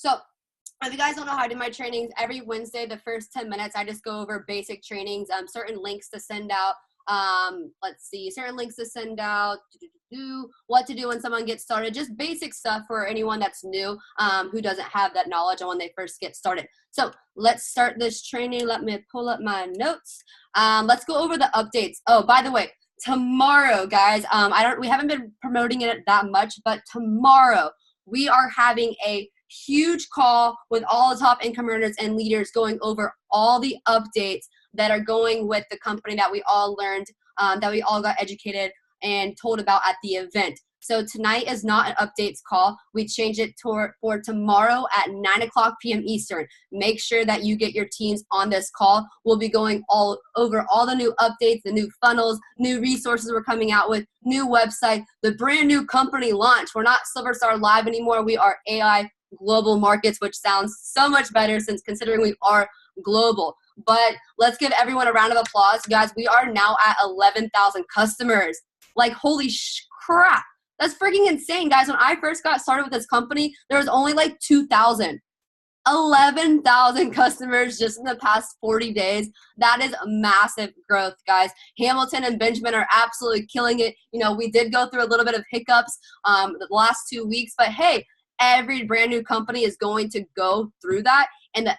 So if you guys don't know how I do my trainings, every Wednesday, the first 10 minutes, I just go over basic trainings, certain links to send out. Certain links to send out, what to do when someone gets started, just basic stuff for anyone that's new, who doesn't have that knowledge on when they first get started. So let's start this training. Let me pull up my notes. Let's go over the updates. Oh, by the way, tomorrow, guys, we haven't been promoting it that much, but tomorrow we are having a huge call with all the top income earners and leaders going over all the updates that are going with the company that we all learned, that we all got educated and told about at the event. So tonight is not an updates call. We changed it for tomorrow at 9:00 p.m. Eastern. Make sure that you get your teams on this call. We'll be going all over all the new updates, the new funnels, new resources we're coming out with, new website, the brand new company launch. We're not SilverStar Live anymore. We are AI Global Markets, which sounds so much better since considering we are global. But let's give everyone a round of applause. Guys, we are now at 11,000 customers. Like, holy crap. That's freaking insane, guys. When I first got started with this company, there was only like 2,000. 11,000 customers just in the past 40 days. That is massive growth, guys. Hamilton and Benjamin are absolutely killing it. You know, we did go through a little bit of hiccups the last 2 weeks, but hey, every brand new company is going to go through that. And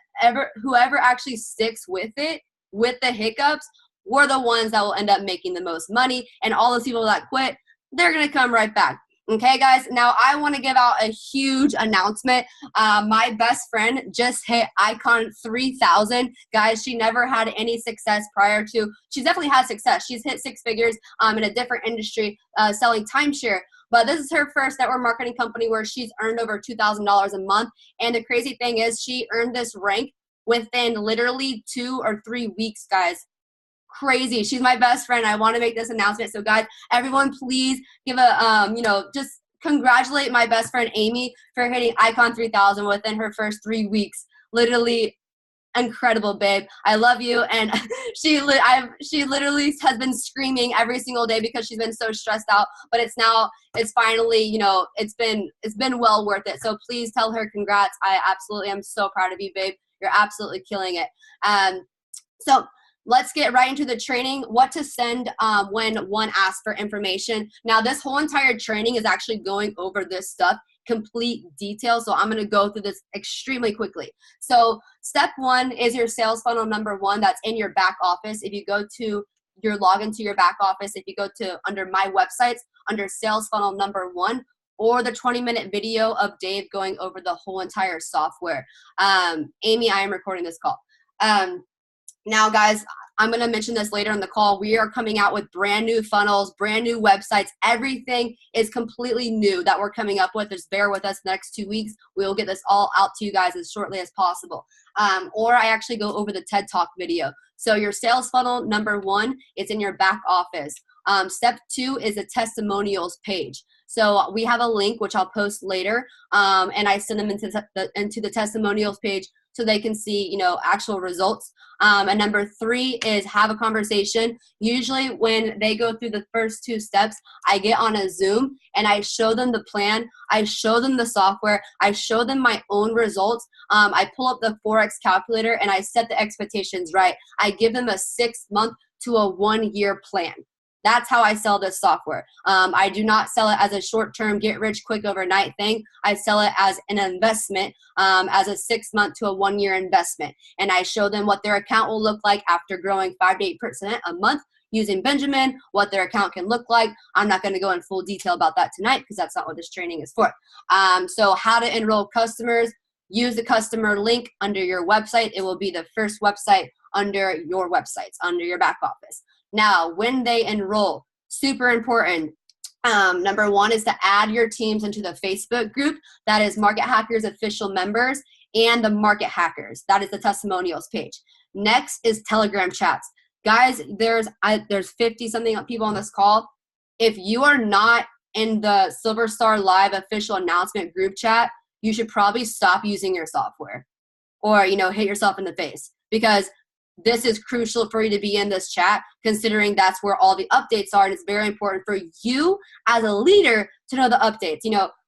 whoever actually sticks with it, with the hiccups, we're the ones that will end up making the most money. And all those people that quit, they're going to come right back. Okay, guys, now I want to give out a huge announcement. My best friend just hit Icon 3,000. Guys, she never had any success prior to. She's definitely had success. She's hit six figures in a different industry selling timeshare. But this is her first network marketing company where she's earned over $2,000 a month. And the crazy thing is she earned this rank within literally 2 or 3 weeks, guys. Crazy. She's my best friend. I want to make this announcement. So guys, everyone please give just congratulate my best friend Amy for hitting Icon 3000 within her first 3 weeks. Literally incredible, babe. I love you. And she literally has been screaming every single day because she's been so stressed out, but it's finally, it's been well worth it. So please tell her congrats. I absolutely am so proud of you, babe. You're absolutely killing it. So let's get right into the training, what to send when one asks for information. Now, this whole entire training is actually going over this stuff, complete detail. So I'm going to go through this extremely quickly. So step 1 is your sales funnel number 1 that's in your back office. If you go to your login to your back office, if you go to under my websites, under sales funnel number 1, or the 20-minute video of Dave going over the whole entire software. Amy, I am recording this call. Now, guys, I'm going to mention this later in the call. We are coming out with brand new funnels, brand new websites. Everything is completely new that we're coming up with. Just bear with us the next 2 weeks. We will get this all out to you guys as shortly as possible. Or I actually go over the TED Talk video. So your sales funnel number 1, it's in your back office. Step 2 is a testimonials page. So we have a link, which I'll post later, and I send them into the testimonials page so they can see, actual results. And number 3 is have a conversation. Usually when they go through the first 2 steps, I get on a Zoom and I show them the plan. I show them the software. I show them my own results. I pull up the Forex calculator and I set the expectations right. I give them a 6-month to a 1-year plan. That's how I sell this software. I do not sell it as a short-term, get-rich-quick overnight thing. I sell it as an investment, as a 6-month to a 1-year investment. And I show them what their account will look like after growing 5 to 8% a month using Benjamin, what their account can look like. I'm not going to go in full detail about that tonight because that's not what this training is for. So how to enroll customers. Use the customer link under your website. It will be the first website under your websites, under your back office. Now, when they enroll, super important. Number 1 is to add your teams into the Facebook group. That is Market Hackers official members and the Market Hackers. That is the testimonials page. Next is Telegram chats. Guys, there's 50-something people on this call. If you are not in the SilverStar Live official announcement group chat, you should probably stop using your software or, hit yourself in the face, because this is crucial for you to be in this chat, considering that's where all the updates are. And it's very important for you as a leader to know the updates.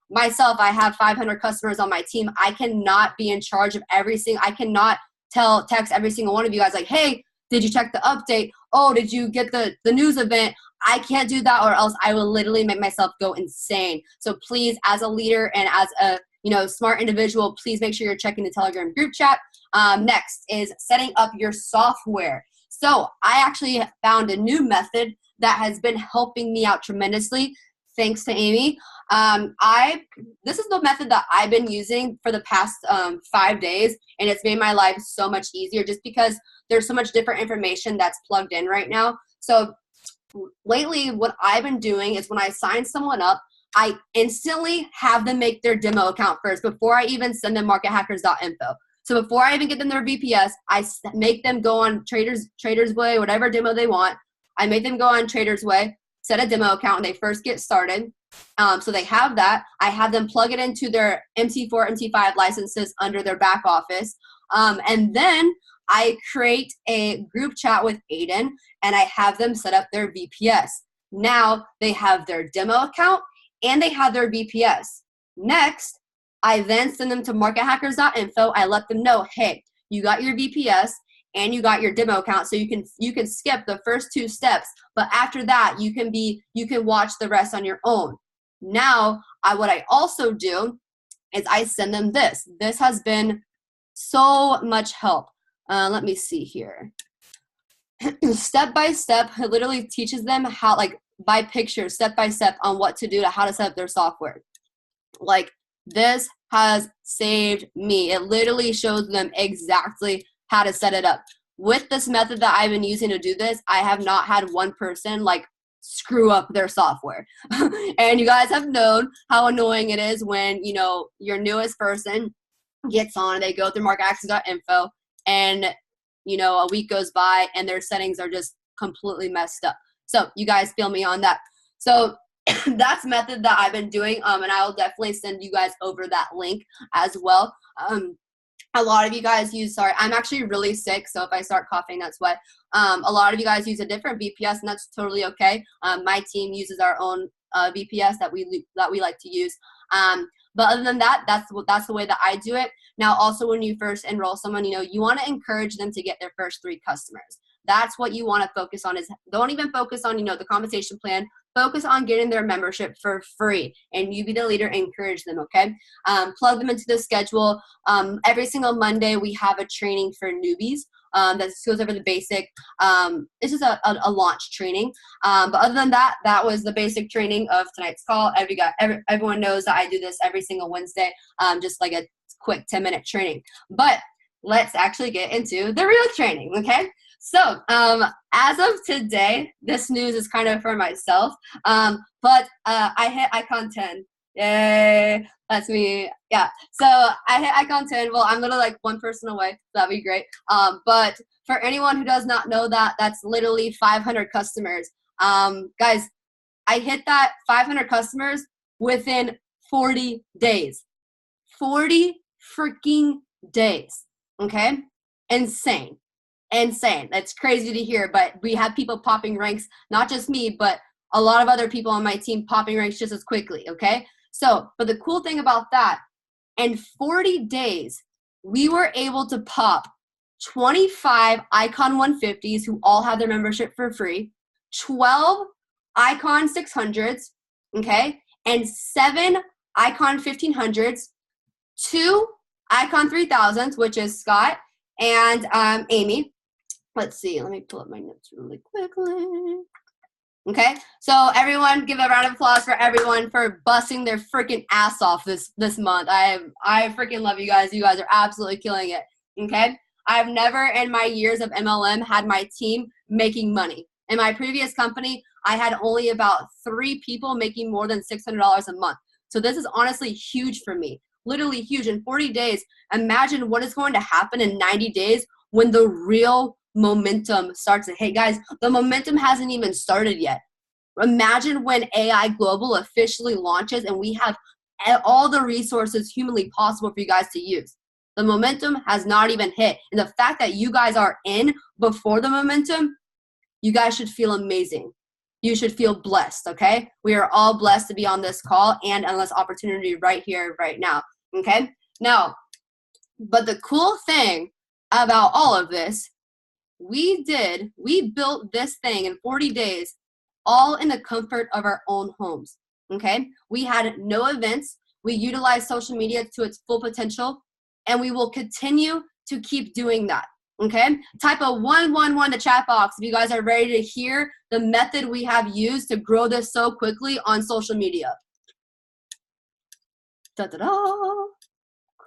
myself, I have 500 customers on my team. I cannot be in charge of everything. I cannot text every single one of you guys like, hey, did you check the update? Oh, did you get the news event? I can't do that, or else I will literally make myself go insane. So please, as a leader and as a smart individual, please make sure you're checking the Telegram group chat. Next is setting up your software. So I actually found a new method that has been helping me out tremendously. Thanks to Amy. This is the method that I've been using for the past 5 days, and it's made my life so much easier just because there's so much different information that's plugged in right now. So lately, what I've been doing is when I sign someone up, I instantly have them make their demo account first before I even send them markethackers.info. So before I even get them their VPS, I make them go on Traders Way, whatever demo they want. I make them go on Traders Way, set a demo account when they first get started. So they have that. I have them plug it into their MT4, MT5 licenses under their back office. And then I create a group chat with Aiden, and I have them set up their VPS. Now they have their demo account and they have their VPS. Next, I then send them to markethackers.info. I let them know, hey, you got your VPS and you got your demo account, so you can skip the first 2 steps, but after that you can watch the rest on your own. Now, what I also do is I send them this. This has been so much help. Let me see here. Step by step, it literally teaches them how, like by picture, step by step on what to do to how to set up their software. Like, this has saved me. It literally shows them exactly how to set it up. With this method that I've been using to do this, I have not had one person like screw up their software. And you guys have known how annoying it is when, your newest person gets on, they go through marketaccess.info, and, a week goes by and their settings are just completely messed up. So you guys feel me on that. So that's method that I've been doing, and I will definitely send you guys over that link as well. A lot of you guys sorry, I'm actually really sick, so if I start coughing, that's why. A lot of you guys use a different VPS, and that's totally okay. My team uses our own VPS that we like to use. But other than that, that's the way that I do it. Now, also when you first enroll someone, you want to encourage them to get their first 3 customers. That's what you want to focus on. Is don't even focus on the compensation plan. Focus on getting their membership for free, and you be the leader. Encourage them, okay? Plug them into the schedule. Every single Monday we have a training for newbies that goes over the basic. This is a launch training. But other than that, that was the basic training of tonight's call. Everyone knows that I do this every single Wednesday, just like a quick 10-minute training. But let's actually get into the real training, okay? So as of today, this news is kind of for myself, but I hit icon 10. Yay, that's me. Yeah, so I hit icon 10. Well, I'm literally like 1 person away, so that'd be great. But for anyone who does not know that, that's literally 500 customers. Guys, I hit that 500 customers within 40 days. 40 freaking days, okay? Insane. That's crazy to hear, but we have people popping ranks, not just me, but a lot of other people on my team popping ranks just as quickly, okay? So, but the cool thing about that, in 40 days, we were able to pop 25 Icon 150s who all have their membership for free, 12 Icon 600s, okay, and 7 Icon 1500s, 2 Icon 3000s, which is Scott and Amy. Let's see. Let me pull up my notes really quickly. Okay, so everyone, give a round of applause for everyone for busting their freaking ass off this month. I freaking love you guys. You guys are absolutely killing it. Okay, I've never in my years of MLM had my team making money. In my previous company, I had only about 3 people making more than $600 a month. So this is honestly huge for me. Literally huge. In 40 days, imagine what is going to happen in 90 days when the real momentum starts to hit. Guys, the momentum hasn't even started yet. Imagine when AI Global officially launches and we have all the resources humanly possible for you guys to use. The momentum has not even hit. And the fact that you guys are in before the momentum, you guys should feel amazing. you should feel blessed, okay? We are all blessed to be on this call and on this opportunity right here, right now, okay? Now, but the cool thing about all of this, we built this thing in 40 days, all in the comfort of our own homes, okay? We had no events. We utilized social media to its full potential, and we will continue to keep doing that, okay? Type a 111 to chat box if you guys are ready to hear the method we have used to grow this so quickly on social media. Da-da-da.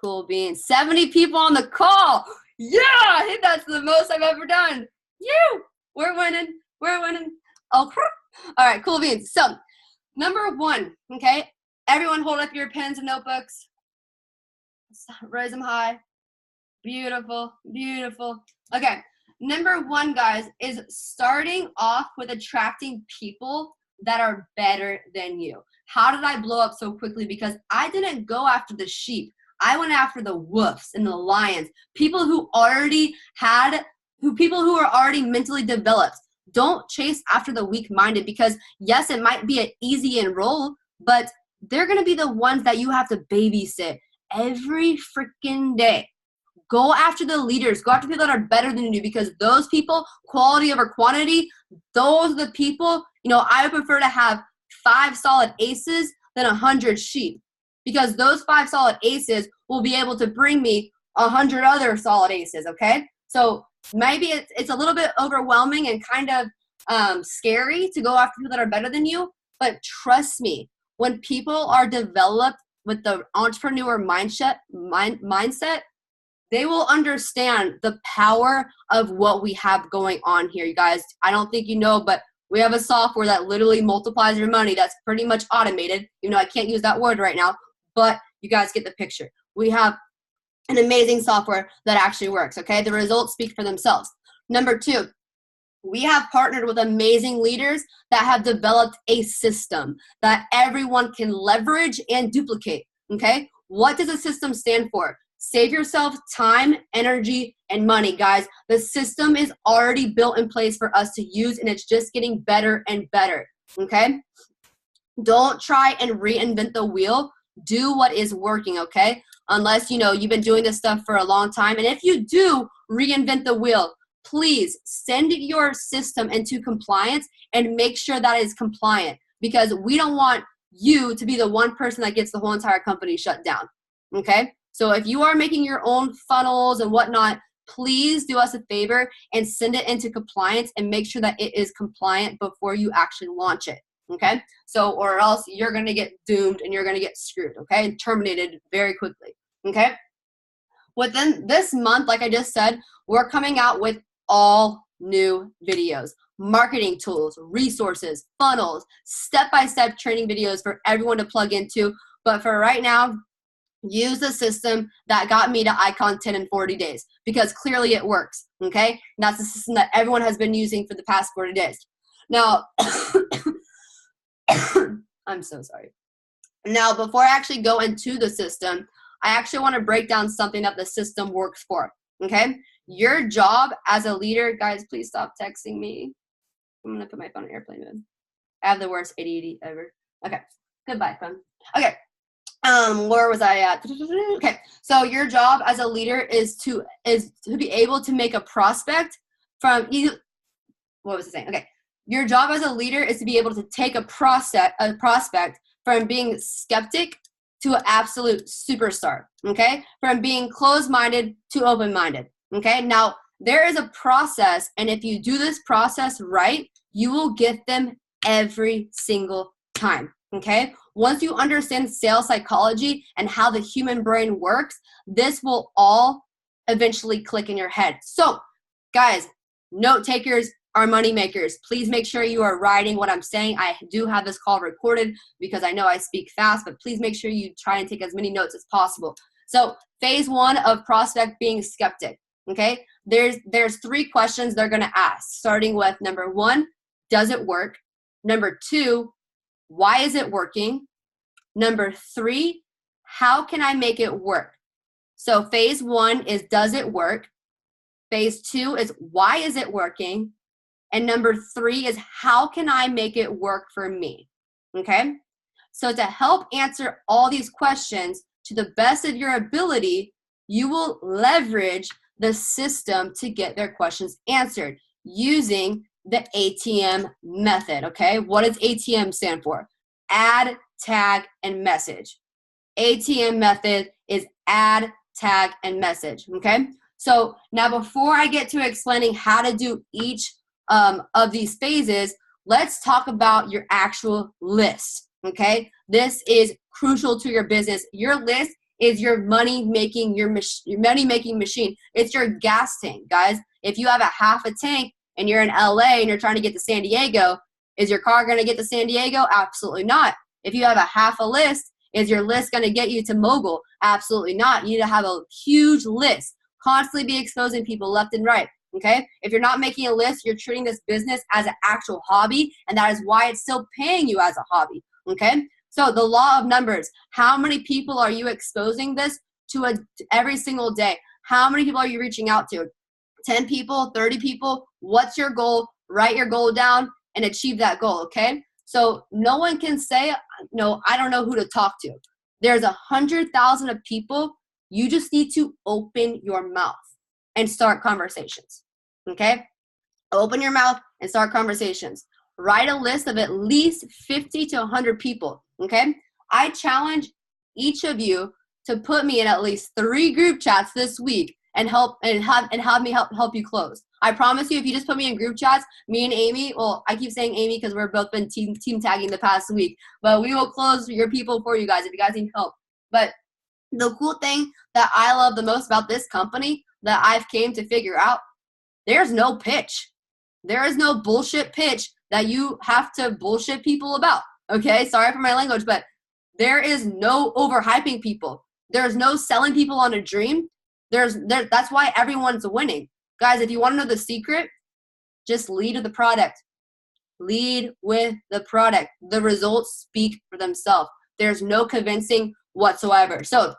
Cool beans. 70 people on the call. Yeah, I think that's the most I've ever done. You, we're winning. We're winning. Oh, all right, cool beans. So, number one, okay? Everyone hold up your pens and notebooks. Raise them high. Beautiful, beautiful. Okay, number one, guys, is starting off with attracting people that are better than you. How did I blow up so quickly? Because I didn't go after the sheep. I went after the wolves and the lions, people who people who are already mentally developed. Don't chase after the weak-minded, because yes, it might be an easy enroll, but they're going to be the ones that you have to babysit every freaking day. Go after the leaders. Go after people that are better than you, because those people, quality over quantity, those are the people, I would prefer to have 5 solid aces than 100 sheep, because those 5 solid aces will be able to bring me 100 other solid aces, okay? So maybe it's a little bit overwhelming and kind of scary to go after people that are better than you, but trust me, when people are developed with the entrepreneur mindset, they will understand the power of what we have going on here, you guys. I don't think you know, but we have a software that literally multiplies your money that's pretty much automated. I can't use that word right now, but you guys get the picture. We have an amazing software that actually works, okay? The results speak for themselves. Number 2, we have partnered with amazing leaders that have developed a system that everyone can leverage and duplicate, okay? What does a system stand for? Save yourself time, energy, and money, guys. The system is already built in place for us to use, and it's just getting better and better, okay? Don't try and reinvent the wheel. Do what is working, okay? Unless, you've been doing this stuff for a long time. And if you do reinvent the wheel, please send your system into compliance and make sure that is compliant, because we don't want you to be the one person that gets the whole entire company shut down, okay? So if you are making your own funnels and whatnot, please do us a favor and send it into compliance and make sure that it is compliant before you actually launch it, okay? So, or else you're going to get doomed and you're going to get screwed, okay? And terminated very quickly, okay? Within this month, like I just said, we're coming out with all new videos, marketing tools, resources, funnels, step-by-step training videos for everyone to plug into. But for right now, use the system that got me to Icon 10 in 40 days, because clearly it works, okay? And that's the system that everyone has been using for the past 40 days. Now, I'm so sorry. Now, before I actually go into the system, I actually want to break down something that the system works for, okay? Your job as a leader, guys, please stop texting me. I'm going to put my phone in airplane mode. I have the worst ADD ever. Okay, goodbye, phone. Okay. Where was I at? Okay, so your job as a leader is to be able to make a prospect from you. What was I saying? Okay, your job as a leader is to be able to take a prospect from being skeptic to an absolute superstar. Okay, from being closed-minded to open-minded. Okay, now there is a process, and if you do this process right, you will get them every single time. Okay, once you understand sales psychology and how the human brain works, this will all eventually click in your head. So, guys, note takers are money makers. Please make sure you are writing what I'm saying. I do have this call recorded because I know I speak fast, but please make sure you try and take as many notes as possible. So, phase 1 of prospect being skeptic. Okay, there's 3 questions they're going to ask, starting with number 1, does it work? Number 2, why is it working? Number 3, how can I make it work? So phase 1 is, does it work? Phase 2 is, why is it working? And number 3 is how can I make it work for me? Okay? So to help answer all these questions to the best of your ability, you will leverage the system to get their questions answered using the ATM method, okay? What does ATM stand for? Add, tag, and message. ATM method is add, tag, and message, okay? So now before I get to explaining how to do each of these phases, let's talk about your actual list, okay? This is crucial to your business. Your list is your money-making machine. It's your gas tank, guys. If you have a half a tank and you're in LA and you're trying to get to San Diego, is your car going to get to San Diego? Absolutely not. If you have a half a list, is your list going to get you to mogul? Absolutely not. You need to have a huge list. Constantly be exposing people left and right, okay? If you're not making a list, you're treating this business as an actual hobby, and that is why it's still paying you as a hobby, okay? So the law of numbers, how many people are you exposing this to every single day? How many people are you reaching out to? 10 people, 30 people? What's your goal? Write your goal down and achieve that goal, okay? So no one can say, no, I don't know who to talk to. There's 100,000 of people. You just need to open your mouth and start conversations, okay? Open your mouth and start conversations. Write a list of at least 50 to 100 people, okay? I challenge each of you to put me in at least 3 group chats this week and have me help you close. I promise you, if you just put me in group chats, me and Amy, well, I keep saying Amy because we've both been team tagging the past week, but we will close your people for you guys if you guys need help. But the cool thing that I love the most about this company that I've came to figure out, there's no pitch. There is no bullshit pitch that you have to bullshit people about, okay? Sorry for my language, but there is no overhyping people. There's no selling people on a dream. That's why everyone's winning. Guys, if you want to know the secret, just lead with the product. Lead with the product. The results speak for themselves. There's no convincing whatsoever. So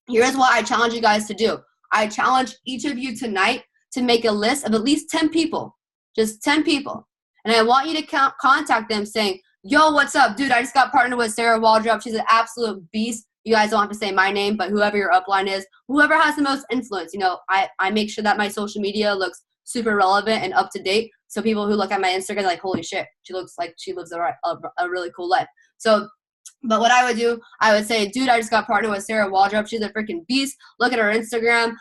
here's what I challenge you guys to do. I challenge each of you tonight to make a list of at least 10 people. Just 10 people. And I want you to contact them saying, yo, what's up? Dude, I just got partnered with Sarah Waldrop. She's an absolute beast. You guys don't have to say my name, but whoever your upline is, whoever has the most influence, I make sure that my social media looks super relevant and up to date. So people who look at my Instagram are like, holy shit, she looks like she lives a really cool life. So, but what I would do, I would say, dude, I just got partnered with Sarah Waldrop. She's a freaking beast. Look at her Instagram,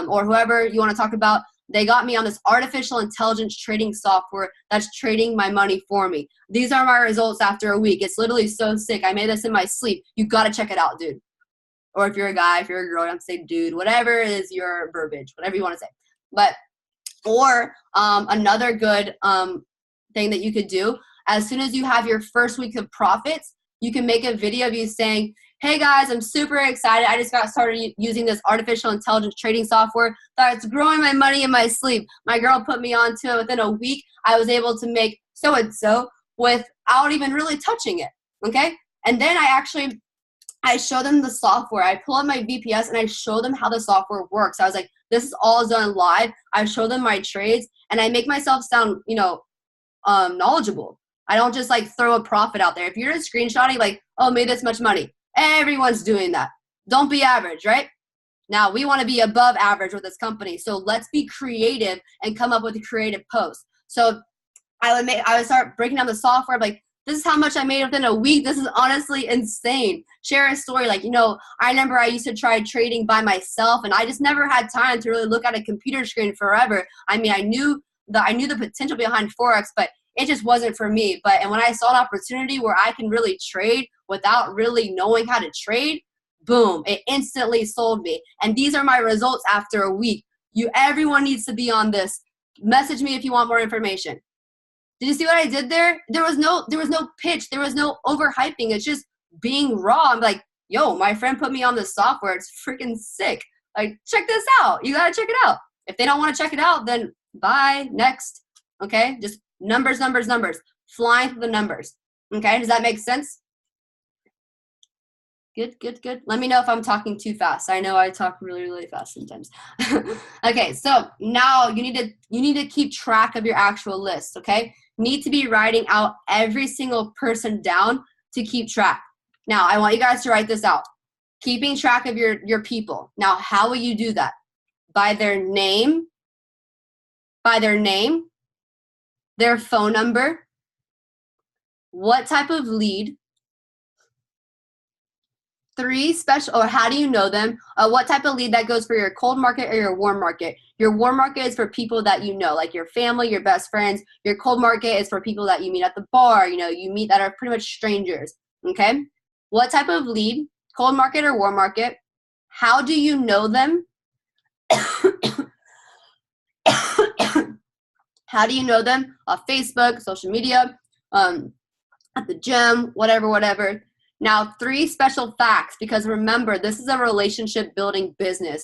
or whoever you want to talk about. They got me on this artificial intelligence trading software that's trading my money for me. These are my results after a week. It's literally so sick. I made this in my sleep. You got to check it out, dude. Or if you're a guy, if you're a girl, you don't have to say dude, whatever is your verbiage, whatever you want to say. But, or another good thing that you could do, as soon as you have your first week of profits, you can make a video of you saying, hey guys, I'm super excited. I just got started using this artificial intelligence trading software that's growing my money in my sleep. My girl put me onto it. Within a week, I was able to make so-and-so without even really touching it, okay? And then I show them the software. I pull up my VPS and I show them how the software works. I was like, this is all done live. I show them my trades and I make myself sound, knowledgeable. I don't just throw a profit out there. If you're just screenshotting oh, made this much money. Everyone's doing that. Don't be average, right? Now, we want to be above average with this company. So let's be creative and come up with a creative post. So I would start breaking down the software, this is how much I made within a week. This is honestly insane. Share a story I remember I used to try trading by myself and I just never had time to really look at a computer screen forever. I mean, I knew the potential behind Forex, but it just wasn't for me. And when I saw an opportunity where I can really trade without really knowing how to trade, boom, it instantly sold me. And these are my results after a week. Everyone needs to be on this. Message me if you want more information. Did you see what I did there? There was no pitch. There was no overhyping. It's just being raw. I'm like, yo, my friend put me on this software. It's freaking sick. Check this out. You got to check it out. If they don't want to check it out, then bye, next. Okay? Just numbers, flying through the numbers. Okay? Does that make sense? Good, good, good. Let me know if I'm talking too fast. I know I talk really, really fast sometimes. Okay, so now you need to keep track of your actual list, okay? You need to be writing out every single person down to keep track. Now, I want you guys to write this out. Keeping track of your people. Now, how will you do that? By their name, their phone number, what type of lead, or how do you know them? What type of lead that goes for your cold market or your warm market? Your warm market is for people that you know, like your family, your best friends. Your cold market is for people that you meet at the bar, you meet that are pretty much strangers, okay? What type of lead, cold market or warm market? How do you know them? How do you know them? Off Facebook, social media, at the gym, whatever. Now, 3 special facts, because remember, this is a relationship building business.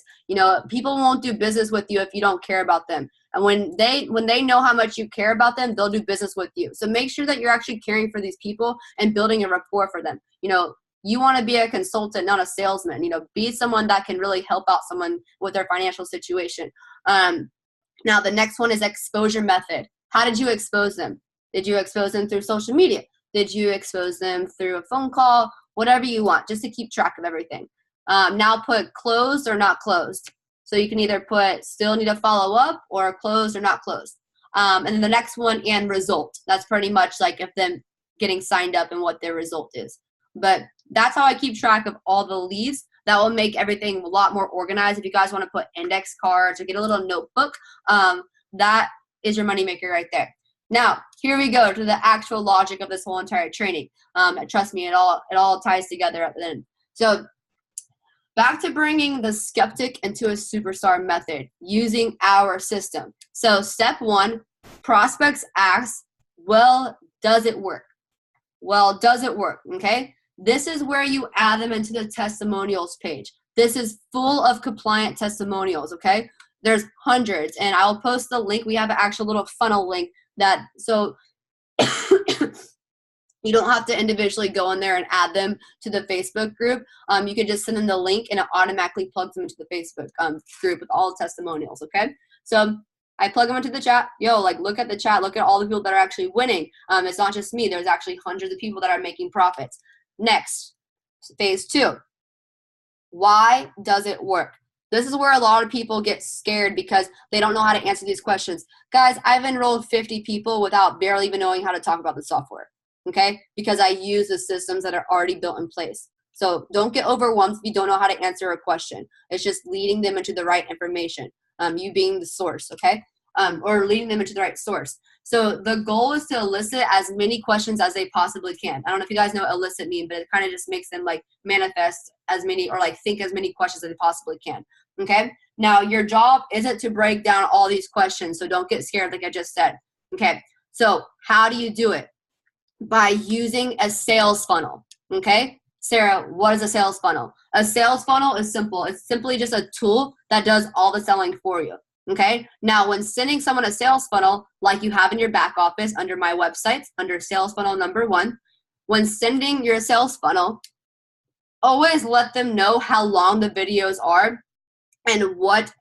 People won't do business with you if you don't care about them. And when they know how much you care about them, they'll do business with you. So make sure that you're actually caring for these people and building a rapport for them. You want to be a consultant, not a salesman. Be someone that can really help out someone with their financial situation. Now, the next one is exposure method. How did you expose them? Did you expose them through social media? Did you expose them through a phone call? Whatever you want, just to keep track of everything. Now put closed or not closed. So you can either put still need to follow up or closed or not closed. And then the next one, and result. That's pretty much like if them getting signed up and what their result is. But that's how I keep track of all the leads. That will make everything a lot more organized. If you guys want to put index cards or get a little notebook, that is your moneymaker right there. Now, here we go to the actual logic of this whole entire training. Trust me, it all ties together at the end. So back to bringing the skeptic into a superstar method using our system. So step 1, prospects ask, well, does it work? Well, does it work? Okay. This is where you add them into the testimonials page. This is full of compliant testimonials, okay? There's hundreds, and I'll post the link. We have an actual little funnel link so you don't have to individually go in there and add them to the Facebook group. You can just send them the link, and it automatically plugs them into the Facebook group with all the testimonials, okay? So I plug them into the chat. Look at the chat. Look at all the people that are actually winning. It's not just me. There's actually hundreds of people that are making profits. Next, phase 2. Why does it work? This is where a lot of people get scared because they don't know how to answer these questions. Guys, I've enrolled 50 people without barely even knowing how to talk about the software, okay? Because I use the systems that are already built in place. So don't get overwhelmed if you don't know how to answer a question. It's just leading them into the right information, you being the source, okay? Or leading them into the right source. So the goal is to elicit as many questions as they possibly can. I don't know if you guys know what elicit mean, but it kind of just makes them manifest as many or think as many questions as they possibly can. Okay. Now your job isn't to break down all these questions. So don't get scared like I just said. Okay. So how do you do it? By using a sales funnel. Okay. Sarah, what is a sales funnel? A sales funnel is simple. It's simply just a tool that does all the selling for you. Okay. Now, when sending someone a sales funnel, like you have in your back office under my website, under sales funnel number 1, when sending your sales funnel, always let them know how long the videos are and what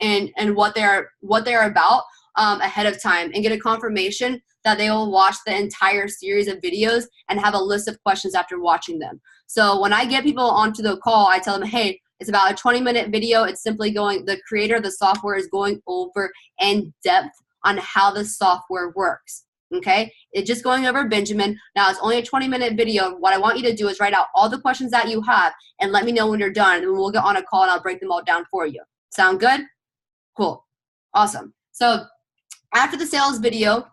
they're about ahead of time, and get a confirmation that they will watch the entire series of videos and have a list of questions after watching them. So when I get people onto the call, I tell them, hey, it's about a 20-minute video. It's simply the creator of the software is going over in depth on how the software works. Okay? It's just going over Benjamin. Now, it's only a 20-minute video. What I want you to do is write out all the questions that you have and let me know when you're done. And we'll get on a call and I'll break them all down for you. Sound good? Cool. Awesome. So after the sales video,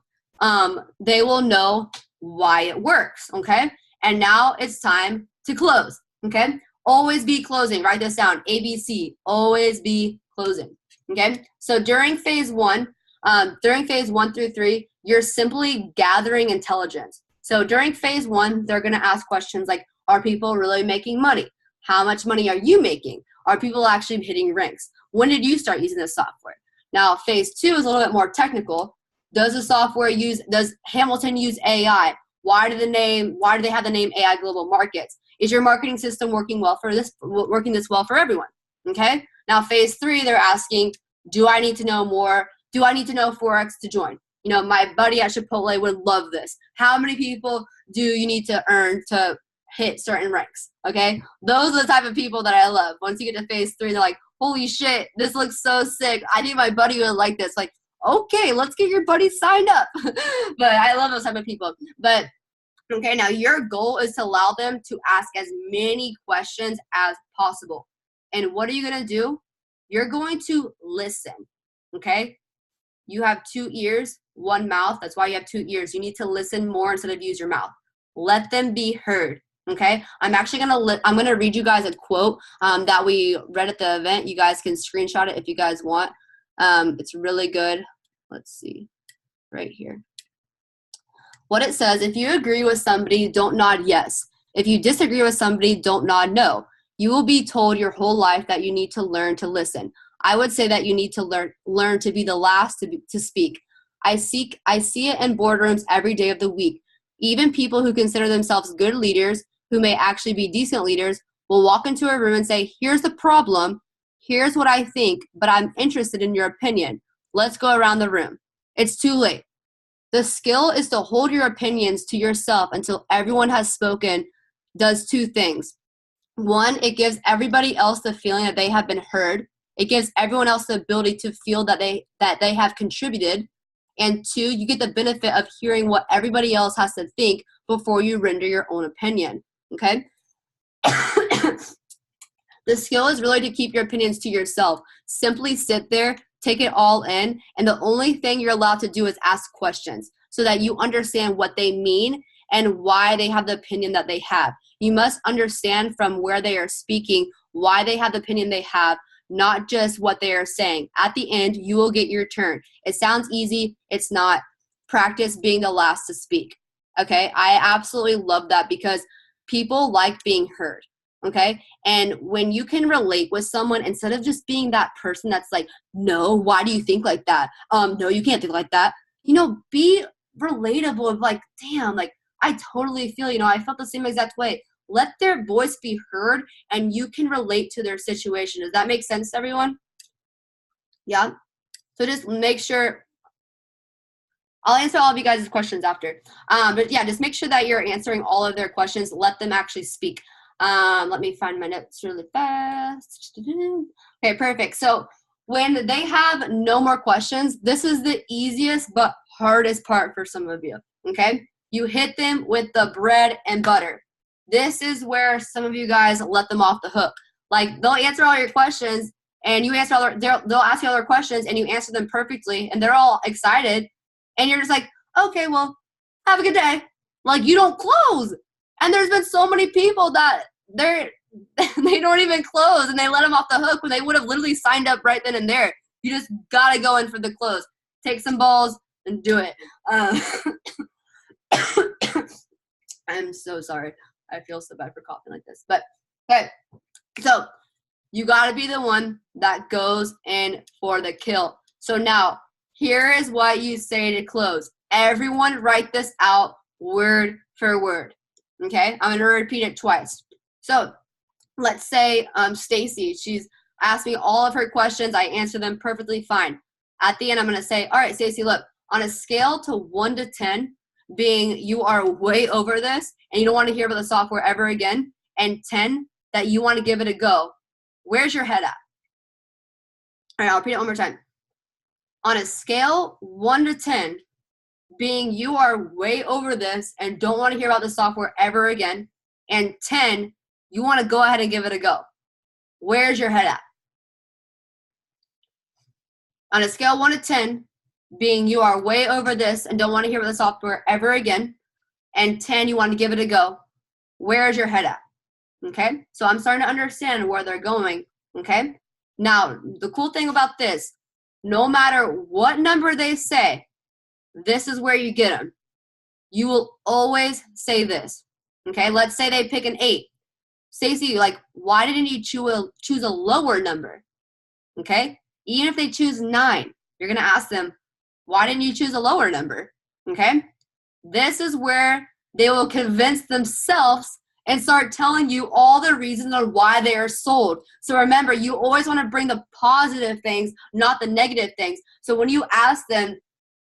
they will know why it works. Okay? And now it's time to close. Okay? Always be closing. Write this down. ABC. Always be closing. Okay? So during phase 1 through 3, you're simply gathering intelligence. So during phase 1, they're going to ask questions like, are people really making money? How much money are you making? Are people actually hitting ranks? When did you start using this software? Now, phase 2 is a little bit more technical. Does Hamilton use AI? Why do they have the name AI Global Markets? Is your marketing system working this well for everyone? Okay. Now, phase 3, they're asking, do I need to know more? Do I need to know Forex to join? You know, my buddy at Chipotle would love this. How many people do you need to earn to hit certain ranks? Okay. Those are the type of people that I love. Once you get to phase 3, they're like, holy shit, this looks so sick. I think my buddy would like this. Like, okay, let's get your buddy signed up. But I love those type of people. But okay, now your goal is to allow them to ask as many questions as possible. And what are you going to do? You're going to listen. Okay? You have 2 ears, 1 mouth. That's why you have 2 ears. You need to listen more instead of use your mouth. Let them be heard. Okay? I'm actually I'm going to read you guys a quote that we read at the event. You guys can screenshot it if you guys want. It's really good. Let's see. Right here. What it says, if you agree with somebody, don't nod yes. If you disagree with somebody, don't nod no. You will be told your whole life that you need to learn to listen. I would say that you need to learn to be the last to speak. I see it in boardrooms every day of the week. Even people who consider themselves good leaders, who may actually be decent leaders, will walk into a room and say, here's the problem, here's what I think, but I'm interested in your opinion. Let's go around the room. It's too late. The skill is to hold your opinions to yourself until everyone has spoken. Does 2 things. 1, it gives everybody else the feeling that they have been heard. It gives everyone else the ability to feel that they have contributed. And 2, you get the benefit of hearing what everybody else has to think before you render your own opinion. Okay? The skill is really to keep your opinions to yourself. Simply sit there, take it all in, and the only thing you're allowed to do is ask questions so that you understand what they mean and why they have the opinion that they have. You must understand from where they are speaking why they have the opinion they have, not just what they are saying. At the end, you will get your turn. It sounds easy. It's not. Practice being the last to speak. Okay? I absolutely love that because people like being heard. Okay? And when you can relate with someone, instead of just being that person that's like, no, why do you think like that? No, you can't think like that. You know, be relatable of like, damn, like, I totally feel, you know, I felt the same exact way. Let their voice be heard and you can relate to their situation. Does that make sense to everyone? Yeah? So just make sure, I'll answer all of you guys' questions after. But yeah, just make sure that you're answering all of their questions. Let them actually speak. Let me find my notes really fast. Okay, perfect. So when they have no more questions, this is the easiest but hardest part for some of you, okay? You hit them with the bread and butter. This is where some of you guys let them off the hook. Like, they'll answer all your questions, and you answer they'll ask you all their questions, and you answer them perfectly, and they're all excited, and you're just like, okay, well, have a good day. Like, you don't close. And there's been so many people that they don't even close, and they let them off the hook when they would have literally signed up right then and there. You just gotta go in for the close. Take some balls and do it. I'm so sorry. I feel so bad for coughing like this. But okay, so you gotta be the one that goes in for the kill. So now, here is what you say to close. Everyone write this out word for word. Okay, I'm gonna repeat it twice. So let's say Stacy, she's asked me all of her questions. I answer them perfectly fine. At the end, I'm gonna say, all right, Stacy, look, on a scale to 1 to 10, being you are way over this and you don't want to hear about the software ever again, and 10, that you want to give it a go, where's your head at? All right, I'll repeat it one more time. On a scale 1 to 10, being you are way over this and don't want to hear about the software ever again, and 10, you want to go ahead and give it a go, where's your head at? On a scale 1 to 10, being you are way over this and don't want to hear about the software ever again, and 10, you want to give it a go, where's your head at? Okay, so I'm starting to understand where they're going. Okay, now the cool thing about this, no matter what number they say, this is where you get them. You will always say this. Okay, let's say they pick an 8. Stacey, like, why didn't you choose a lower number? Okay, even if they choose 9, you're gonna ask them, why didn't you choose a lower number? Okay, this is where they will convince themselves and start telling you all the reasons on why they are sold. So remember, you always want to bring the positive things, not the negative things. So when you ask them,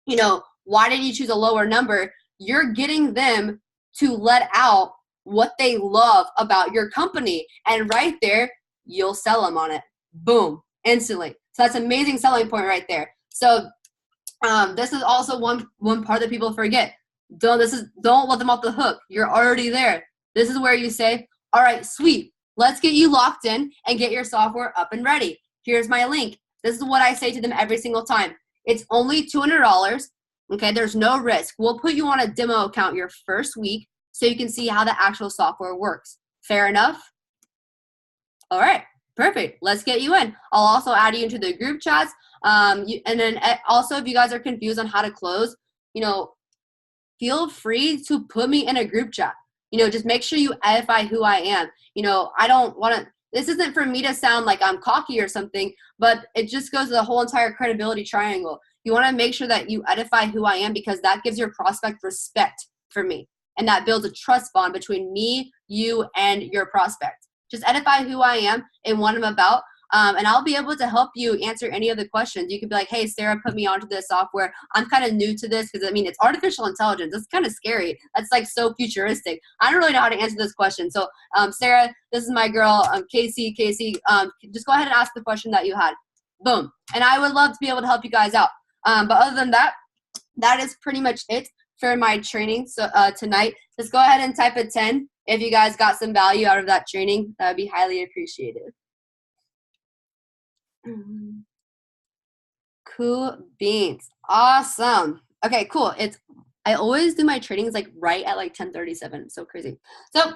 you know, why did you choose a lower number? You're getting them to let out what they love about your company. And right there, you'll sell them on it. Boom, instantly. So that's an amazing selling point right there. So this is also one part that people forget. Don't let them off the hook. You're already there. This is where you say, all right, sweet. Let's get you locked in and get your software up and ready. Here's my link. This is what I say to them every single time. It's only $200. Okay, there's no risk. We'll put you on a demo account your first week so you can see how the actual software works. Fair enough? All right, perfect. Let's get you in. I'll also add you into the group chats. And then also, if you guys are confused on how to close, you know, feel free to put me in a group chat. You know, just make sure you edify who I am. You know, I don't want to, this isn't for me to sound like I'm cocky or something, but it just goes to the whole entire credibility triangle. You want to make sure that you edify who I am, because that gives your prospect respect for me. And that builds a trust bond between me, you, and your prospect. Just edify who I am and what I'm about. And I'll be able to help you answer any of the questions. You can be like, hey, Sarah, put me onto this software. I'm kind of new to this because, I mean, it's artificial intelligence. It's kind of scary. That's like so futuristic. I don't really know how to answer this question. So, Sarah, this is my girl, Casey. Just go ahead and ask the question that you had. Boom. And I would love to be able to help you guys out. But other than that, that is pretty much it for my training. So tonight, just go ahead and type a 10 if you guys got some value out of that training. That would be highly appreciated. Cool beans. Awesome. Okay, cool. I always do my trainings like right at like 10:37. So crazy. So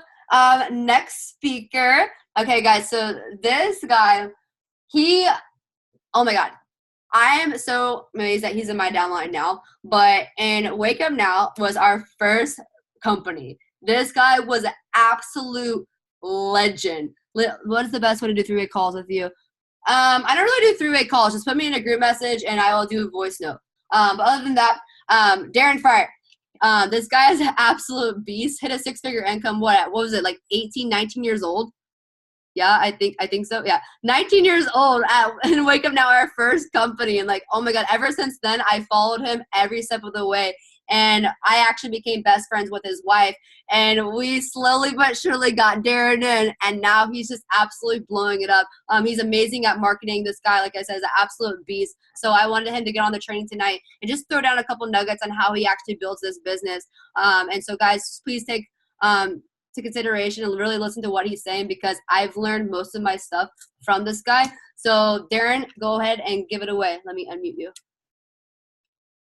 next speaker. Okay, guys. So this guy, oh my God. I am so amazed that he's in my downline now. But in Wake Up Now was our first company. This guy was an absolute legend. What is the best way to do three-way calls with you? I don't really do three-way calls. Just put me in a group message and I will do a voice note. But other than that, Darren Fryer. This guy is an absolute beast. Hit a six-figure income. What was it, like 18, 19 years old? Yeah, I think so. Yeah, 19 years old and Wake Up Now, our first company. And like, oh my God, ever since then, I followed him every step of the way. And I actually became best friends with his wife. And we slowly but surely got Darren in. And now he's just absolutely blowing it up. He's amazing at marketing. This guy, like I said, is an absolute beast. So I wanted him to get on the training tonight and just throw down a couple nuggets on how he actually builds this business. And so guys, please take to consideration and really listen to what he's saying, because I've learned most of my stuff from this guy. So Darren, go ahead and give it away. Let me unmute you.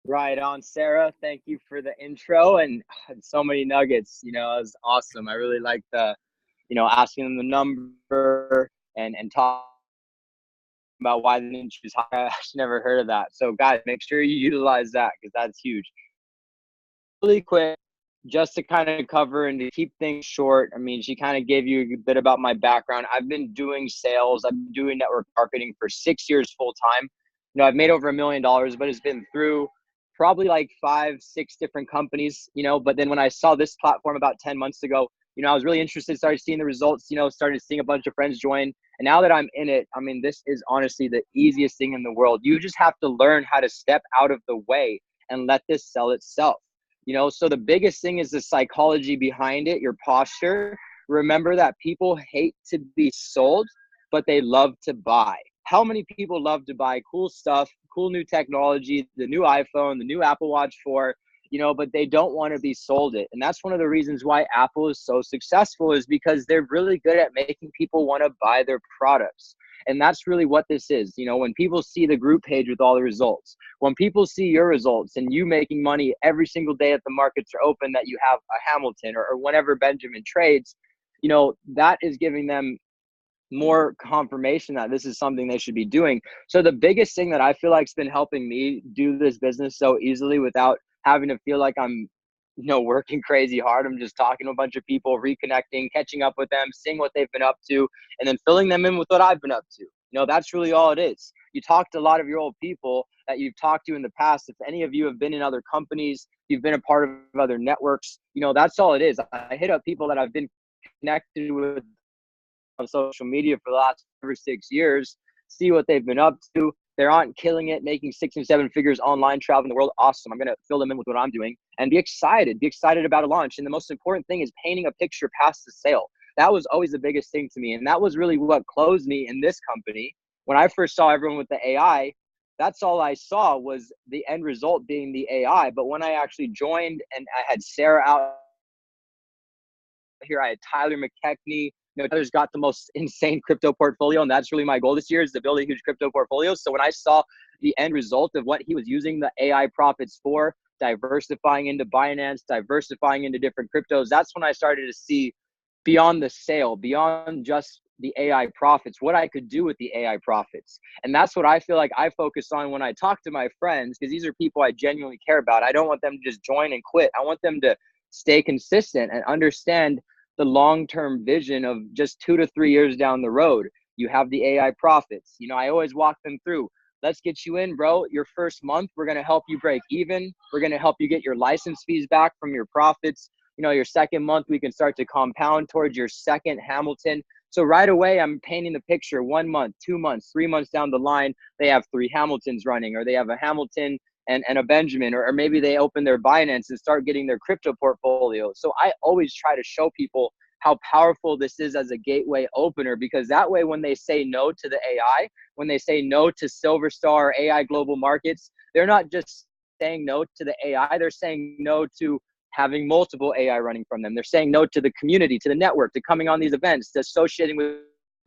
Right on, Sarah. Thank you for the intro and so many nuggets. You know, it was awesome. I really like the, you know, asking them the number and talk about why they didn't choose high. I actually never heard of that. So guys, make sure you utilize that because that's huge. Really quick, just to kind of cover and to keep things short. I mean, she kind of gave you a bit about my background. I've been doing sales. I've been doing network marketing for 6 years full time. You know, I've made over $1 million, but it's been through probably like 5, 6 different companies, you know, but then when I saw this platform about 10 months ago, you know, I was really interested, started seeing the results, you know, started seeing a bunch of friends join. And now that I'm in it, I mean, this is honestly the easiest thing in the world. You just have to learn how to step out of the way and let this sell itself. You know, so the biggest thing is the psychology behind it, your posture. Remember that people hate to be sold, but they love to buy. How many people love to buy cool stuff, cool new technology, the new iPhone, the new Apple Watch 4, you know, but they don't want to be sold it. And that's one of the reasons why Apple is so successful, is because they're really good at making people want to buy their products. And that's really what this is. You know, when people see the group page with all the results, when people see your results and you making money every single day that the markets are open, that you have a Hamilton or whenever Benjamin trades, you know, that is giving them more confirmation that this is something they should be doing. So the biggest thing that I feel like has been helping me do this business so easily without having to feel like I'm, you know, working crazy hard. I'm just talking to a bunch of people, reconnecting, catching up with them, seeing what they've been up to, and then filling them in with what I've been up to. You know, that's really all it is. You talk to a lot of your old people that you've talked to in the past. If any of you have been in other companies, you've been a part of other networks, you know, that's all it is. I hit up people that I've been connected with on social media for the last 5 or 6 years, see what they've been up to. They're on killing it, making 6 and 7 figures online, traveling the world. Awesome. I'm going to fill them in with what I'm doing and be excited. Be excited about a launch. And the most important thing is painting a picture past the sale. That was always the biggest thing to me. And that was really what closed me in this company. When I first saw everyone with the AI, that's all I saw was the end result being the AI. But when I actually joined and I had Sarah out here, I had Tyler McKechnie. Tyler's got the most insane crypto portfolio, and that's really my goal this year is to build a huge crypto portfolio. So when I saw the end result of what he was using the AI profits for, diversifying into Binance, diversifying into different cryptos, that's when I started to see beyond the sale, beyond just the AI profits, what I could do with the AI profits. And that's what I feel like I focus on when I talk to my friends, because these are people I genuinely care about. I don't want them to just join and quit. I want them to stay consistent and understand the long-term vision of just 2 to 3 years down the road. You have the AI profits. I always walk them through. Let's get you in, bro. Your first month, we're going to help you break even. We're going to help you get your license fees back from your profits. Your second month, we can start to compound towards your second Hamilton. So right away, I'm painting the picture 1 month, 2 months, 3 months down the line, they have 3 Hamiltons running, or they have a Hamilton and a Benjamin, or maybe they open their Binance and start getting their crypto portfolio. So I always try to show people how powerful this is as a gateway opener, because that way, when they say no to the AI, when they say no to Silver Star or AI Global Markets, they're not just saying no to the AI, they're saying no to having multiple AI running from them. They're saying no to the community, to the network, to coming on these events, to associating with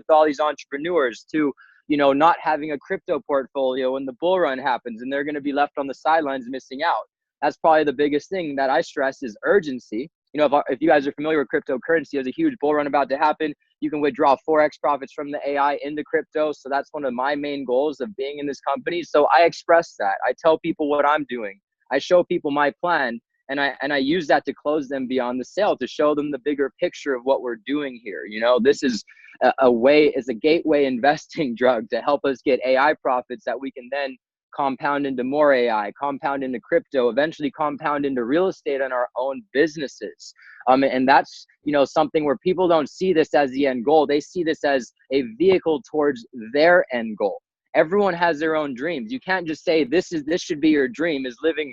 all these entrepreneurs, to not having a crypto portfolio when the bull run happens and they're going to be left on the sidelines missing out. That's probably the biggest thing that I stress is urgency. If you guys are familiar with cryptocurrency, there's a huge bull run about to happen. You can withdraw 4x profits from the AI into crypto. So that's one of my main goals of being in this company. So I express that. I tell people what I'm doing. I show people my plan. And I use that to close them beyond the sale, to show them the bigger picture of what we're doing here. This is a way, is a gateway investing drug to help us get AI profits that we can then compound into more AI, compound into crypto, eventually compound into real estate and our own businesses. And that's, something where people don't see this as the end goal. They see this as a vehicle towards their end goal. Everyone has their own dreams. You can't just say this should be your dream, is living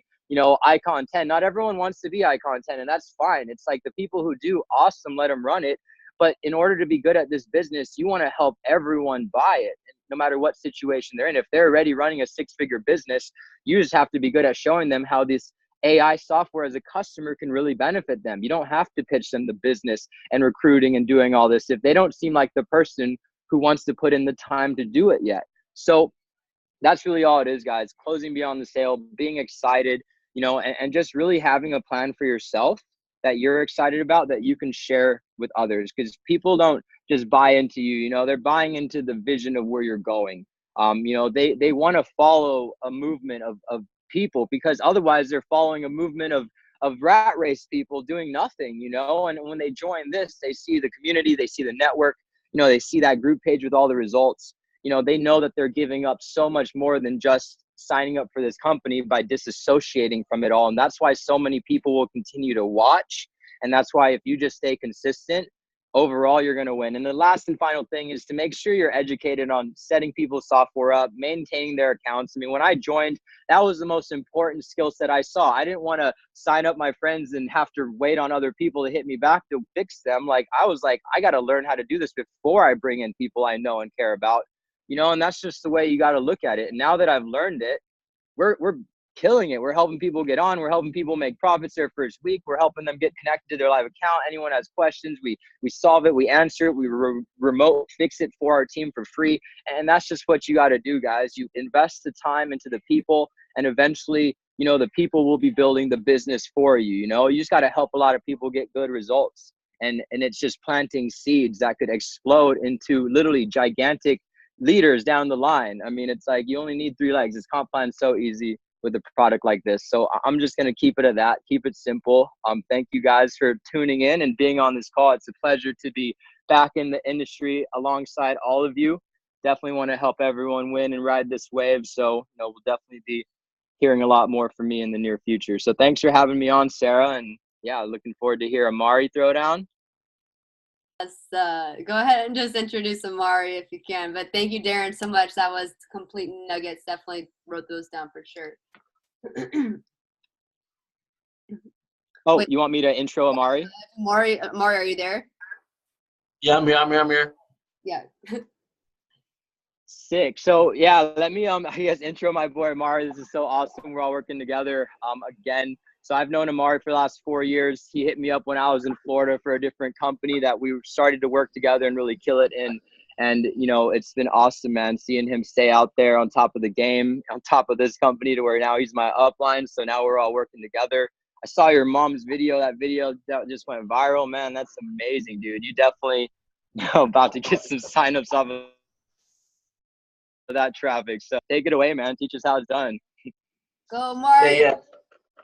icon 10. Not everyone wants to be icon 10, and that's fine. It's like the people who do, awesome, let them run it. But in order to be good at this business, you want to help everyone buy it, no matter what situation they're in. If they're already running a 6-figure business, you just have to be good at showing them how this AI software as a customer can really benefit them. You don't have to pitch them the business and recruiting and doing all this if they don't seem like the person who wants to put in the time to do it yet. So that's really all it is, guys. Closing beyond the sale, being excited, and just really having a plan for yourself that you're excited about that you can share with others, because people don't just buy into you, they're buying into the vision of where you're going. They want to follow a movement of people, because otherwise they're following a movement of rat race people doing nothing, and when they join this, they see the community, they see the network, they see that group page with all the results. They know that they're giving up so much more than just signing up for this company by disassociating from it all. And that's why so many people will continue to watch. And that's why if you just stay consistent, overall, you're going to win. And the last and final thing is to make sure you're educated on setting people's software up, maintaining their accounts. I mean, when I joined, that was the most important skill set I saw. I didn't want to sign up my friends and have to wait on other people to hit me back to fix them. I was like, I got to learn how to do this before I bring in people I know and care about. And that's just the way you got to look at it. And now that I've learned it, we're killing it. We're helping people get on. We're helping people make profits their first week. We're helping them get connected to their live account. Anyone has questions, we solve it, we answer it, we remote fix it for our team for free. And that's just what you got to do, guys. You invest the time into the people, and eventually, the people will be building the business for you. You just got to help a lot of people get good results. And it's just planting seeds that could explode into literally gigantic leaders down the line. I mean, it's like you only need 3 legs. It's comp plan so easy with a product like this. So I'm just going to keep it at that, keep it simple. Thank you guys for tuning in and being on this call. It's a pleasure to be back in the industry alongside all of you. Definitely want to help everyone win and ride this wave. So, we'll definitely be hearing a lot more from me in the near future. So thanks for having me on, Sarah. And yeah, looking forward to hear Amari throw down. Go ahead and just introduce Amari if you can. But thank you, Darren, so much. That was complete nuggets. Definitely wrote those down for sure. Oh, Wait, you want me to intro Amari? Amari, are you there? Yeah, I'm here. Yeah. Sick. So yeah, let me I guess intro my boy Amari. This is so awesome. We're all working together again. So I've known Amari for the last 4 years. He hit me up when I was in Florida for a different company that we started to work together and really kill it in. And you know, it's been awesome, man, seeing him stay out there on top of the game, on top of this company to where now he's my upline. So now we're all working together. I saw your mom's video. That video that just went viral, man. That's amazing, dude. You definitely about to get some signups off of that traffic. So take it away, man. Teach us how it's done. Go, Amari.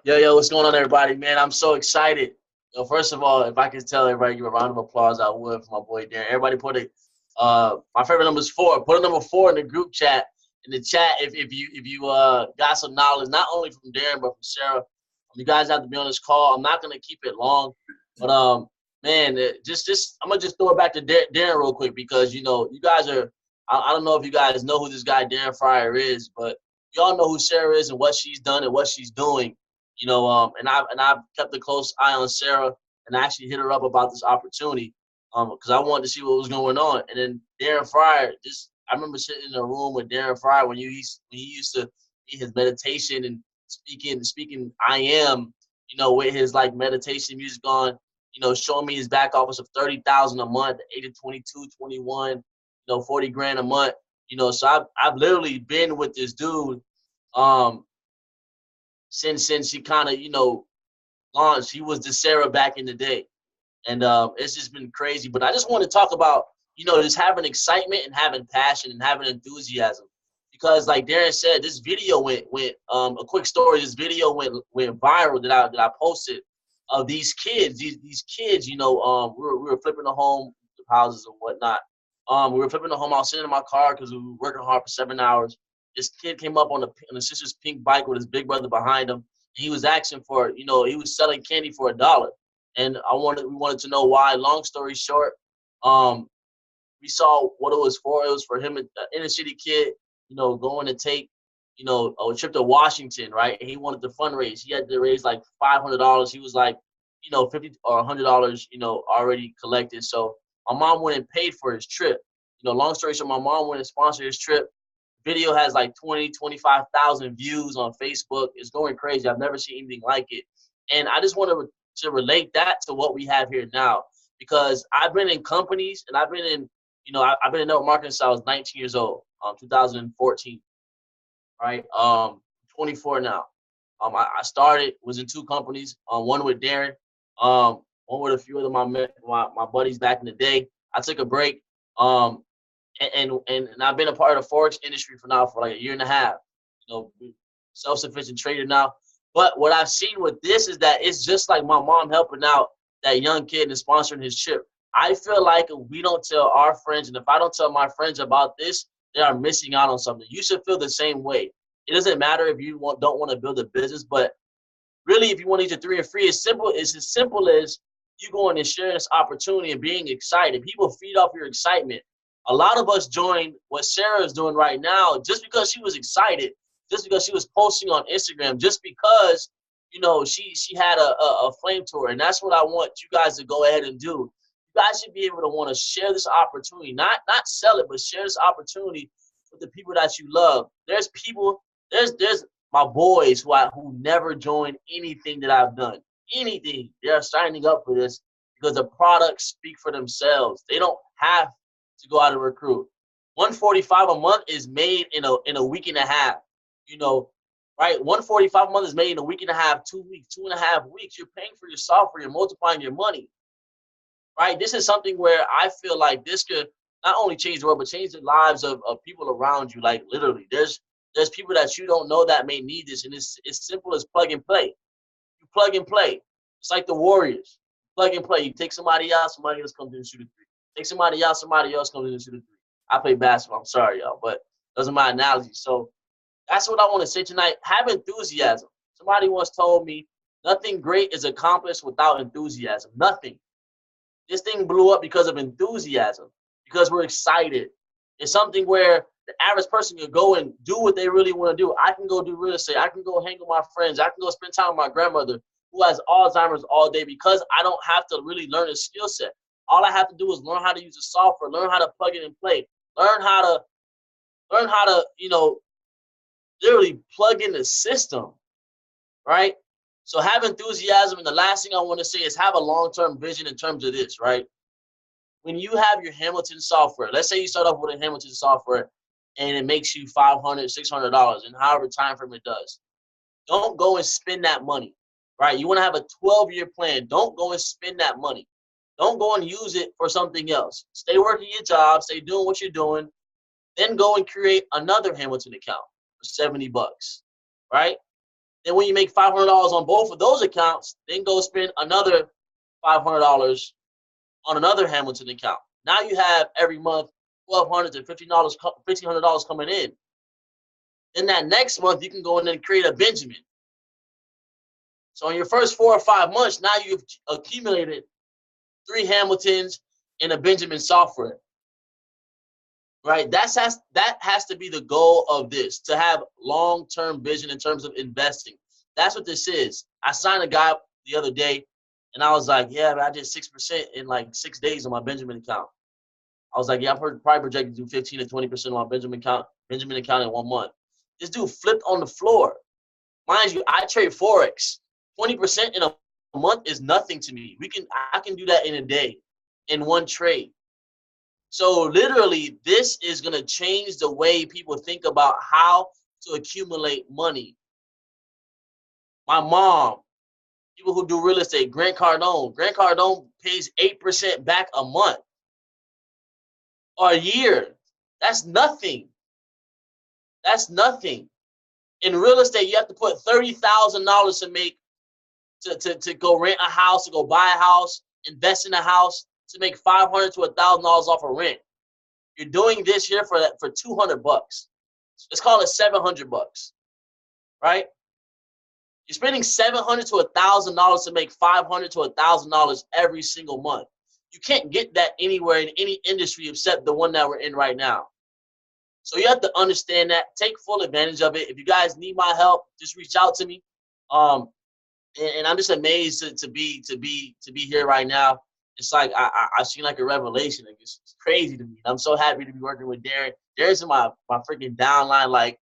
Yo, what's going on, everybody? Man, I'm so excited. First of all, if I could tell everybody, give a round of applause, I would for my boy Darren. Everybody put my favorite number is 4. Put a number 4 in the group chat. In the chat, if you got some knowledge, not only from Darren but from Sarah. You guys have to be on this call. I'm not gonna keep it long, but man, just I'm gonna just throw it back to Darren real quick because you know you guys are. I don't know if you guys know who this guy Darren Fryer is, but y'all know who Sarah is and what she's done and what she's doing. You know, and I've kept a close eye on Sarah and I actually hit her up about this opportunity because I wanted to see what was going on. And then Darren Fryer, I remember sitting in a room with Darren Fryer when he used to do his meditation and speaking I am, you know, with his like meditation music on, you know, showing me his back office of 30,000 a month, the age of 22, 21, you know, 40 grand a month, you know. So I've literally been with this dude since he kind of, you know, launched. He was the Sarah back in the day. And it's just been crazy. But I just want to talk about, you know, just having excitement and having passion and having enthusiasm. Because like Darren said, this video went a quick story, this video went viral that I posted of these kids. These kids, you know, we were flipping the home houses and whatnot. We were flipping the home. I was sitting in my car because we were working hard for 7 hours. This kid came up on the sister's pink bike with his big brother behind him. He was asking for, you know, he was selling candy for $1. And we wanted to know why. Long story short, we saw what it was for. It was for him, an inner city kid, you know, going to take, you know, a trip to Washington, right? And he wanted to fundraise. He had to raise like $500. He was like, you know, $50 or $100, you know, already collected. So my mom went and paid for his trip. You know, long story short, my mom went and sponsored his trip. Video has like 25,000 views on Facebook. It's going crazy. I've never seen anything like it. And I just want to relate that to what we have here now, because I've been in companies and I've been in, you know, I've been in network marketing since I was 19 years old, 2014, right? 24 now. I was in 2 companies, one with Darren, one with a few of my buddies back in the day. I took a break, and I've been a part of the Forex industry for like 1.5 years, you know, self-sufficient trader now. But what I've seen with this is that it's just like my mom helping out that young kid and sponsoring his trip. I feel like if we don't tell our friends, and if I don't tell my friends about this, they are missing out on something. You should feel the same way. It doesn't matter if you don't want to build a business, but really, if you want to get your 3 and free, it's as simple as you going and sharing this opportunity and being excited. People feed off your excitement. A lot of us joined what Sarah is doing right now just because she was excited, just because she was posting on Instagram, just because, you know, she had a flame to her. And that's what I want you guys to go ahead and do. You guys should be able to want to share this opportunity, not sell it, but share this opportunity with the people that you love. There's my boys who never joined anything that I've done. Anything. They're signing up for this because the products speak for themselves. They don't have to go out and recruit. 145 a month is made in a week and a half. You know, right? 145 a month is made in a week and a half, 2 weeks, 2.5 weeks. You're paying for your software, you're multiplying your money. Right? This is something where I feel like this could not only change the world, but change the lives of people around you. Like literally, there's people that you don't know that may need this, and it's simple as plug and play. You plug and play. It's like the Warriors. Plug and play. You take somebody out, somebody else comes in and shoot a 3. Take somebody out, somebody else comes in and shoot a 3. I play basketball. I'm sorry, y'all, but those are my analogies. So that's what I want to say tonight. Have enthusiasm. Somebody once told me nothing great is accomplished without enthusiasm. Nothing. This thing blew up because of enthusiasm, because we're excited. It's something where the average person can go and do what they really want to do. I can go do real estate. I can go hang with my friends. I can go spend time with my grandmother who has Alzheimer's all day because I don't have to really learn a skill set. All I have to do is learn how to use the software, learn how to plug it and play, learn how to, literally plug in the system, right? So have enthusiasm. And the last thing I want to say is have a long-term vision in terms of this, right? When you have your Hamilton software, let's say you start off with a Hamilton software and it makes you $500, $600 and however time frame it does. Don't go and spend that money, right? You want to have a 12-year plan. Don't go and spend that money. Don't go and use it for something else. Stay working your job. Stay doing what you're doing. Then go and create another Hamilton account for $70, right? Then when you make $500 on both of those accounts, then go spend another $500 on another Hamilton account. Now you have every month $1,200 to $1,500 coming in. Then that next month, you can go in and create a Benjamin. So in your first 4 or 5 months, now you've accumulated 3 Hamiltons and a Benjamin software. Right? That has to be the goal of this, to have long-term vision in terms of investing. That's what this is. I signed a guy the other day, and I was like, yeah, but I did 6% in like 6 days on my Benjamin account. I was like, yeah, I'm probably projected to do 15 to 20% on my Benjamin account in 1 month. This dude flipped on the floor. Mind you, I trade Forex. 20% in a month is nothing to me. I can do that in a day, in one trade. So literally, this is going to change the way people think about how to accumulate money. My mom, people who do real estate, Grant Cardone pays 8% back a month or a year. That's nothing. That's nothing. In real estate, you have to put $30,000 to make to go rent a house, to go buy a house, invest in a house, to make $500 to $1,000 off of rent. You're doing this here for $200. Let's call it $700, right? You're spending $700 to $1,000 to make $500 to $1,000 every single month. You can't get that anywhere in any industry except the one that we're in right now. So you have to understand that. Take full advantage of it. If you guys need my help, just reach out to me. And I'm just amazed to be here right now. It's like I seen like a revelation. Like it's crazy to me. I'm so happy to be working with Darren. Darren's in my freaking downline. Like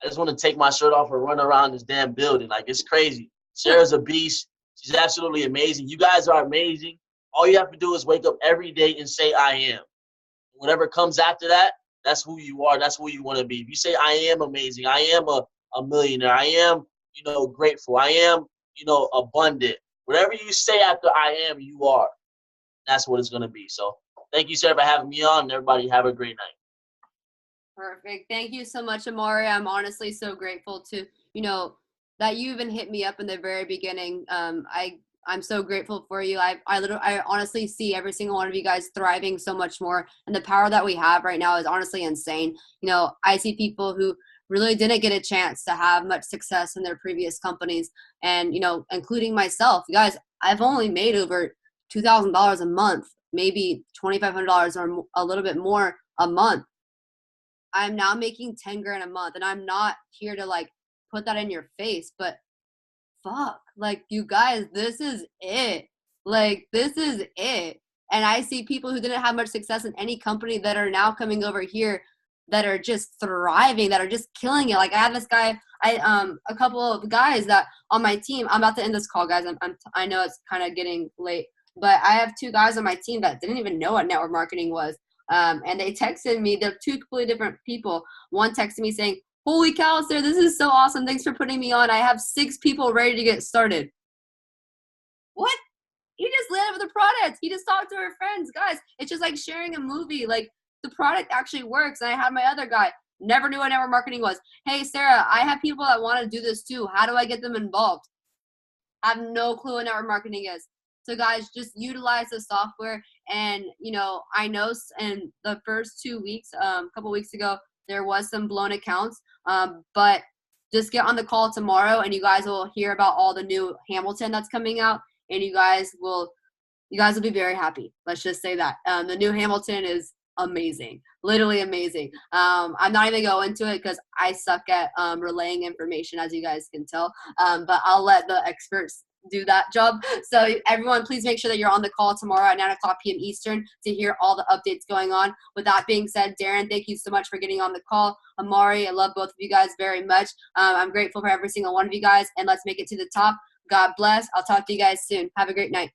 I just want to take my shirt off and run around this damn building. Like it's crazy. Sarah's a beast. She's absolutely amazing. You guys are amazing. All you have to do is wake up every day and say I am. Whatever comes after that, that's who you are. That's who you want to be. If you say I am amazing, I am a millionaire, I am, grateful, I am, abundant. Whatever you say after I am, you are. That's what it's going to be. So thank you, Sarah, for having me on. And everybody have a great night. Perfect. Thank you so much, Amari. I'm honestly so grateful to, that you even hit me up in the very beginning. I'm so grateful for you. I honestly see every single one of you guys thriving so much more. And the power that we have right now is honestly insane. I see people who really didn't get a chance to have much success in their previous companies. And, including myself, you guys, I've only made over $2,000 a month, maybe $2,500 or a little bit more a month. I'm now making 10 grand a month, and I'm not here to put that in your face, but fuck, you guys, this is it. This is it. And I see people who didn't have much success in any company that are now coming over here that are just thriving, that are just killing it. I had this guy, a couple of guys that on my team. I'm about to end this call, guys. I know it's kind of getting late, but I have 2 guys on my team that didn't even know what network marketing was. And they texted me. They're 2 completely different people. One texted me saying, "Holy cow, sir, this is so awesome. Thanks for putting me on. I have 6 people ready to get started." What? He just landed with the product. He just talked to her friends. Guys, it's just like sharing a movie. The product actually works. And I had my other guy, never knew what network marketing was. "Hey, Sarah, I have people that want to do this too. How do I get them involved?" I have no clue what network marketing is. So guys, just utilize the software. And, I know in the first 2 weeks, a couple weeks ago, there was some blown accounts. But just get on the call tomorrow and you guys will hear about all the new Hamilton that's coming out. And you guys will, You guys will be very happy. Let's just say that. The new Hamilton is amazing, literally amazing. I'm not even going into it because I suck at relaying information, as you guys can tell. But I'll let the experts do that job. So everyone, please make sure that you're on the call tomorrow at 9:00 p.m. Eastern to hear all the updates going on. With that being said, Darren, thank you so much for getting on the call. Amari, I love both of you guys very much. I'm grateful for every single one of you guys, and let's make it to the top. God bless. I'll talk to you guys soon. Have a great night.